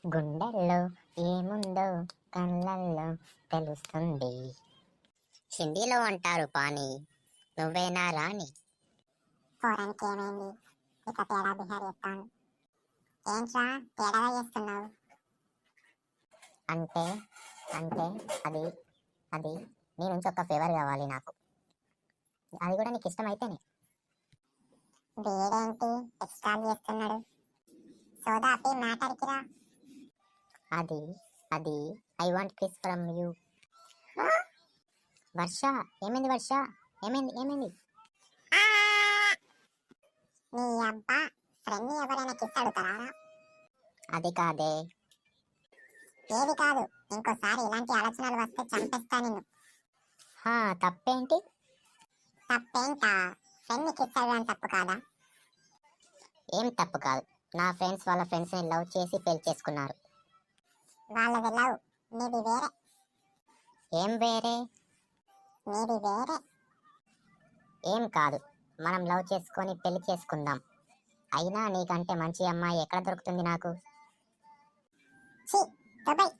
గుండెల్లో ఏముందో కళ్ళల్లో తెలుస్తుంది. హిందీలో అంటారు పాని, నువ్వేనా రాణి. పోరానికి ఏమైంది? ఇక తేడా బిహార్ చేస్తాను. ఏంట్రా తేడాగా చేస్తున్నావు? అంటే అంటే అది అది నీ నుంచి ఒక ఫేవర్ కావాలి నాకు, అది కూడా నీకు ఇష్టమైతేనే. వీడేంటి ఎక్స్ట్రా చేస్తున్నాడు? సోదాపి మ్యాటర్కి రా. అది అది I want kiss from you. Varsha, ఏమైంది వర్ష? ఏమైంది? నీ అబ్బా ఫ్రెండ్ని ఎవరైనా కిస్ అడుగుతారా? అది కాదే. ఏది కాదు, ఇంకోసారి ఇలాంటి ఆలోచనలు వస్తే చంపేస్తా నిన్ను. తప్పేంటి? తప్పేంటా? ఫ్రెండ్ని కిస్ అడగడం తప్పు కాదా? ఏం తప్పు కాదు. నా ఫ్రెండ్స్ వాళ్ళ ఫ్రెండ్స్ని లవ్ చేసి పెళ్లి చేసుకున్నారు. వాళ్ళది లవ్, నీది వేరే. ఏం వేరే? నీది వేరే. ఏం కాదు, మనం లవ్ చేసుకొని పెళ్లి చేసుకుందాం. అయినా నీకంటే మంచి అమ్మాయి ఎక్కడ దొరుకుతుంది నాకు? ఛీ, దుబాయ్.